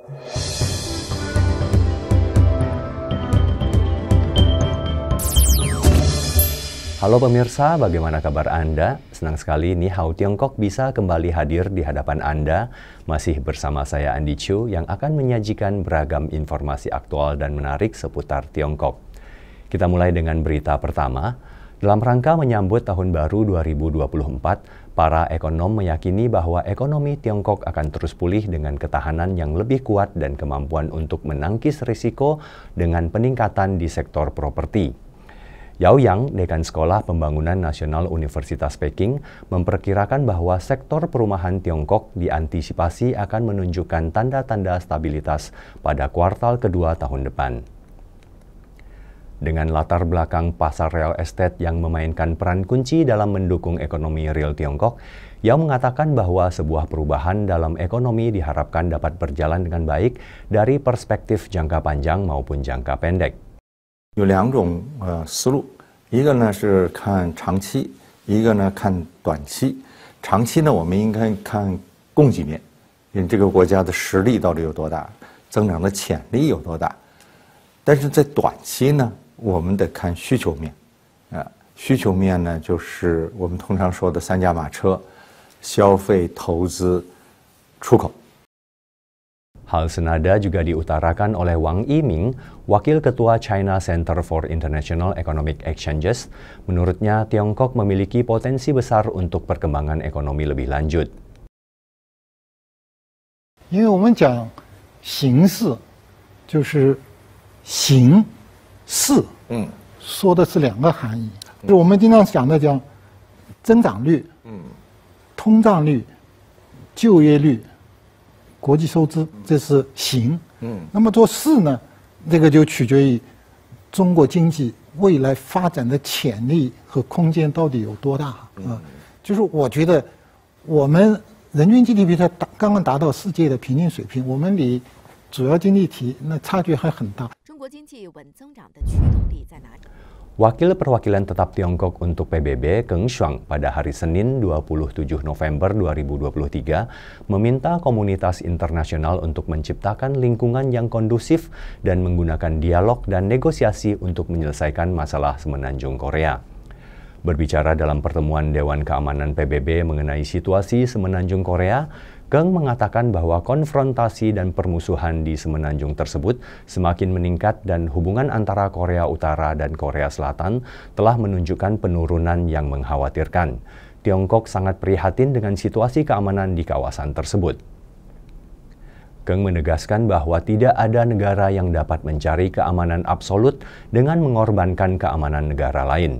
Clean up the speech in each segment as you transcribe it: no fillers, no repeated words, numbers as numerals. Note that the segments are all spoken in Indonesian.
Halo pemirsa, bagaimana kabar Anda? Senang sekali Ni Hao Tiongkok bisa kembali hadir di hadapan Anda. Masih bersama saya Andi Chu yang akan menyajikan beragam informasi aktual dan menarik seputar Tiongkok. Kita mulai dengan berita pertama. Dalam rangka menyambut Tahun Baru 2024, para ekonom meyakini bahwa ekonomi Tiongkok akan terus pulih dengan ketahanan yang lebih kuat dan kemampuan untuk menangkis risiko dengan peningkatan di sektor properti. Yao Yang, Dekan Sekolah Pembangunan Nasional Universitas Peking, memperkirakan bahwa sektor perumahan Tiongkok diantisipasi akan menunjukkan tanda-tanda stabilitas pada kuartal kedua tahun depan. Dengan latar belakang pasar real estate yang memainkan peran kunci dalam mendukung ekonomi real Tiongkok, Yao mengatakan bahwa sebuah perubahan dalam ekonomi diharapkan dapat berjalan dengan baik dari perspektif jangka panjang maupun jangka pendek. 有两种思路，一个呢是看长期，一个呢看短期。长期呢，我们应该看供给面，因为这个国家的实力到底有多大，增长的潜力有多大。但是在短期呢，我们得看需求面，需求面呢就是我们通常说的三驾马车：消费、投资、出口。 Hal senada juga diutarakan oleh Wang Yiming, Wakil Ketua China Center for International Economic Exchanges. Menurutnya, Tiongkok memiliki potensi besar untuk perkembangan ekonomi lebih lanjut. 因为我们讲形势，就是形势，说的是两个含义。就是我们经常讲的讲增长率，通胀率，就业率。 国际收支，这是形。那么做势呢，这个就取决于中国经济未来发展的潜力和空间到底有多大啊？就是我觉得我们人均 GDP 才刚刚达到世界的平均水平，我们离主要经济体那差距还很大。中国经济稳增长的驱动力在哪里？ Wakil Perwakilan Tetap Tiongkok untuk PBB, Geng Shuang, pada hari Senin 27 November 2023 meminta komunitas internasional untuk menciptakan lingkungan yang kondusif dan menggunakan dialog dan negosiasi untuk menyelesaikan masalah Semenanjung Korea. Berbicara dalam pertemuan Dewan Keamanan PBB mengenai situasi Semenanjung Korea, Geng mengatakan bahwa konfrontasi dan permusuhan di Semenanjung tersebut semakin meningkat dan hubungan antara Korea Utara dan Korea Selatan telah menunjukkan penurunan yang mengkhawatirkan. Tiongkok sangat prihatin dengan situasi keamanan di kawasan tersebut. Geng menegaskan bahwa tidak ada negara yang dapat mencari keamanan absolut dengan mengorbankan keamanan negara lain.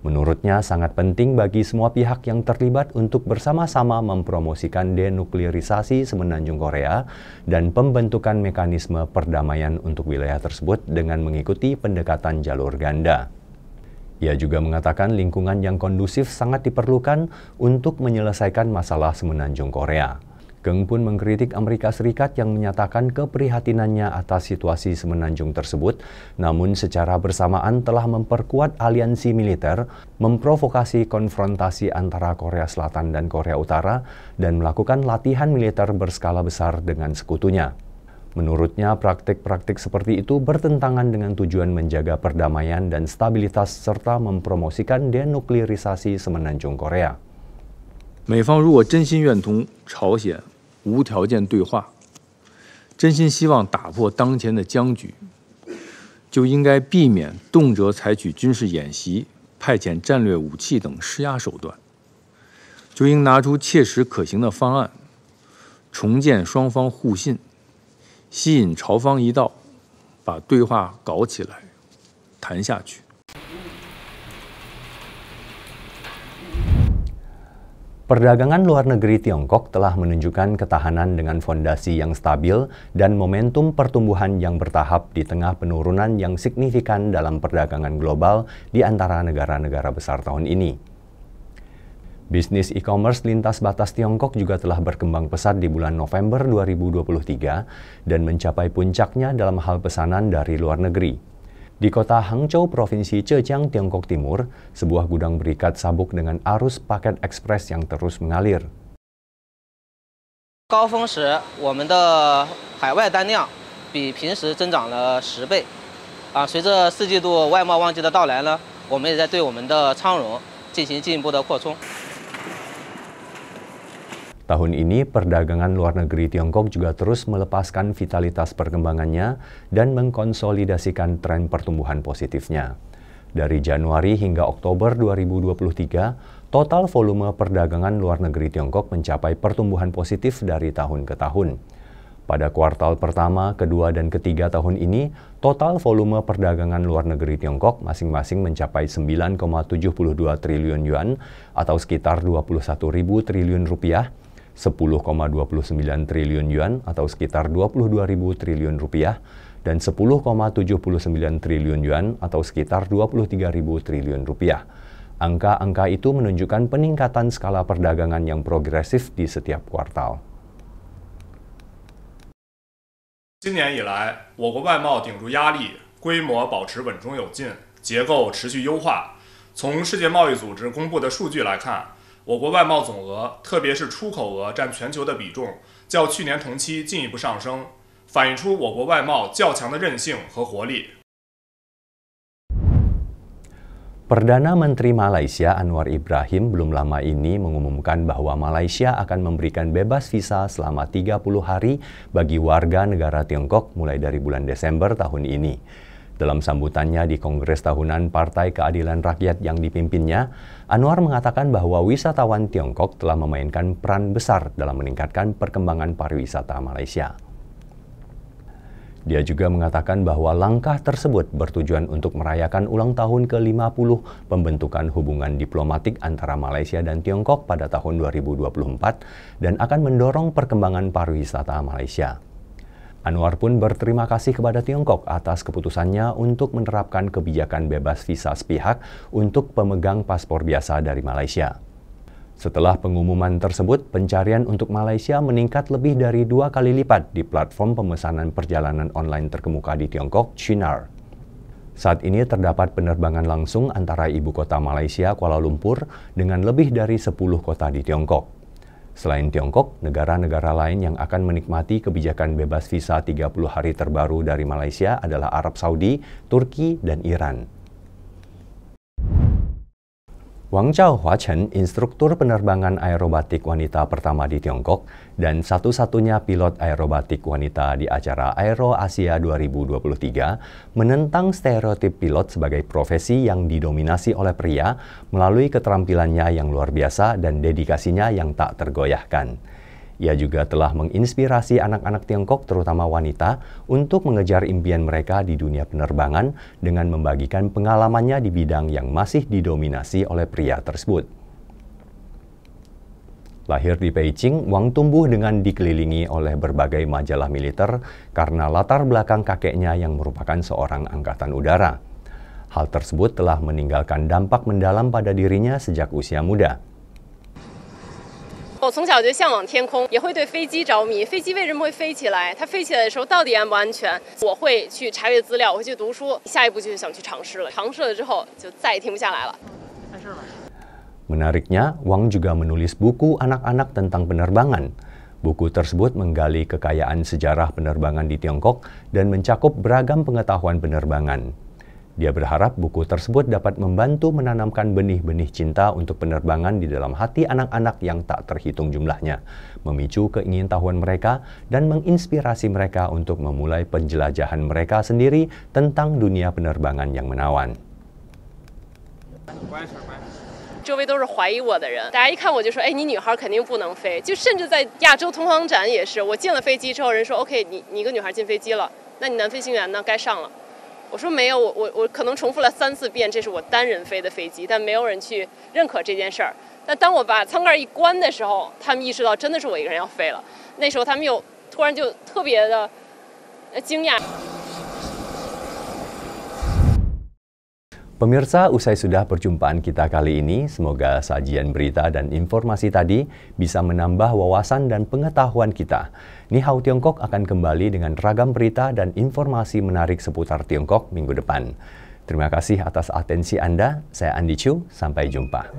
Menurutnya sangat penting bagi semua pihak yang terlibat untuk bersama-sama mempromosikan denuklearisasi Semenanjung Korea dan pembentukan mekanisme perdamaian untuk wilayah tersebut dengan mengikuti pendekatan jalur ganda. Ia juga mengatakan lingkungan yang kondusif sangat diperlukan untuk menyelesaikan masalah Semenanjung Korea. Geng pun mengkritik Amerika Serikat yang menyatakan keprihatinannya atas situasi Semenanjung tersebut, namun secara bersamaan telah memperkuat aliansi militer, memprovokasi konfrontasi antara Korea Selatan dan Korea Utara, dan melakukan latihan militer berskala besar dengan sekutunya. Menurutnya, praktik-praktik seperti itu bertentangan dengan tujuan menjaga perdamaian dan stabilitas serta mempromosikan denuklearisasi Semenanjung Korea. 美方如果真心愿同朝鲜无条件对话，真心希望打破当前的僵局，就应该避免动辄采取军事演习、派遣战略武器等施压手段，就应拿出切实可行的方案，重建双方互信，吸引朝方一道，把对话搞起来，谈下去。 Perdagangan luar negeri Tiongkok telah menunjukkan ketahanan dengan fondasi yang stabil dan momentum pertumbuhan yang bertahap di tengah penurunan yang signifikan dalam perdagangan global di antara negara-negara besar tahun ini. Bisnis e-commerce lintas batas Tiongkok juga telah berkembang pesat di bulan November 2023 dan mencapai puncaknya dalam hal pesanan dari luar negeri. Di kota Hangzhou, Provinsi Zhejiang, Tiongkok Timur, sebuah gudang berikat sabuk dengan arus paket ekspres yang terus mengalir. 高峰时，我们的海外单量比平时增长了10倍。随着4季度外贸旺季的到来呢，我们也在对我们的仓容进行进一步的扩充。 Tahun ini, perdagangan luar negeri Tiongkok juga terus melepaskan vitalitas perkembangannya dan mengkonsolidasikan tren pertumbuhan positifnya. Dari Januari hingga Oktober 2023, total volume perdagangan luar negeri Tiongkok mencapai pertumbuhan positif dari tahun ke tahun. Pada kuartal pertama, kedua, dan ketiga tahun ini, total volume perdagangan luar negeri Tiongkok masing-masing mencapai 9,72 triliun yuan atau sekitar 21.000 triliun rupiah, 10,29 triliun yuan atau sekitar 22.000 triliun rupiah, dan 10,79 triliun yuan atau sekitar 23.000 triliun rupiah. Angka-angka itu menunjukkan peningkatan skala perdagangan yang progresif di setiap kuartal. 今年以来，我国外贸顶住压力，规模保持稳中有进，结构持续优化。从世界贸易组织公布的数据来看， 我国外贸总额，特别是出口额占全球的比重，较去年同期进一步上升，反映出我国外贸较强的韧性和活力。 Perdana Menteri Malaysia Anwar Ibrahim belum lama ini mengumumkan bahwa Malaysia akan memberikan bebas visa selama 30 hari bagi warga negara Tiongkok mulai dari bulan Desember tahun ini. Dalam sambutannya di Kongres Tahunan Partai Keadilan Rakyat yang dipimpinnya, Anwar mengatakan bahwa wisatawan Tiongkok telah memainkan peran besar dalam meningkatkan perkembangan pariwisata Malaysia. Dia juga mengatakan bahwa langkah tersebut bertujuan untuk merayakan ulang tahun ke-50 pembentukan hubungan diplomatik antara Malaysia dan Tiongkok pada tahun 2024 dan akan mendorong perkembangan pariwisata Malaysia. Anwar pun berterima kasih kepada Tiongkok atas keputusannya untuk menerapkan kebijakan bebas visa sepihak untuk pemegang paspor biasa dari Malaysia. Setelah pengumuman tersebut, pencarian untuk Malaysia meningkat lebih dari 2 kali lipat di platform pemesanan perjalanan online terkemuka di Tiongkok, Qunar. Saat ini terdapat penerbangan langsung antara ibu kota Malaysia, Kuala Lumpur, dengan lebih dari 10 kota di Tiongkok. Selain Tiongkok, negara-negara lain yang akan menikmati kebijakan bebas visa 30 hari terbaru dari Malaysia adalah Arab Saudi, Turki, dan Iran. Wang Zhaohua Chen, instruktur penerbangan aerobatik wanita pertama di Tiongkok dan satu-satunya pilot aerobatik wanita di acara Aero Asia 2023, menentang stereotip pilot sebagai profesi yang didominasi oleh pria melalui keterampilannya yang luar biasa dan dedikasinya yang tak tergoyahkan. Ia juga telah menginspirasi anak-anak Tiongkok, terutama wanita, untuk mengejar impian mereka di dunia penerbangan dengan membagikan pengalamannya di bidang yang masih didominasi oleh pria tersebut. Lahir di Beijing, Wang tumbuh dengan dikelilingi oleh berbagai majalah militer karena latar belakang kakeknya yang merupakan seorang angkatan udara. Hal tersebut telah meninggalkan dampak mendalam pada dirinya sejak usia muda. 我从小就向往天空，也会对飞机着迷。飞机为什么会飞起来？它飞起来的时候到底安不安全？我会去查阅资料，我会去读书。下一步就是想去尝试了。尝试了之后，就再也停不下来了。 Menariknya, Wang juga menulis buku anak-anak tentang penerbangan. Buku tersebut menggali kekayaan sejarah penerbangan di Tiongkok dan mencakup beragam pengetahuan penerbangan. Dia berharap buku tersebut dapat membantu menanamkan benih-benih cinta untuk penerbangan di dalam hati anak-anak yang tak terhitung jumlahnya, memicu keingintahuan mereka dan menginspirasi mereka untuk memulai penjelajahan mereka sendiri tentang dunia penerbangan yang menawan. 周围都是怀疑我的人，大家一看我就说：“哎，你女孩肯定不能飞。”就甚至在亚洲通航展也是，我进了飞机之后，人说 ：“OK， 你一个女孩进飞机了，那你男飞行员呢？该上了。” 我说没有，我可能重复了3、4遍，这是我单人飞的飞机，但没有人去认可这件事儿。但当我把舱盖一关的时候，他们意识到真的是我一个人要飞了。那时候他们又突然就特别的惊讶。 Pemirsa, usai sudah perjumpaan kita kali ini, semoga sajian berita dan informasi tadi bisa menambah wawasan dan pengetahuan kita. Ni Hao Tiongkok akan kembali dengan ragam berita dan informasi menarik seputar Tiongkok minggu depan. Terima kasih atas atensi Anda. Saya Andi Chu, sampai jumpa.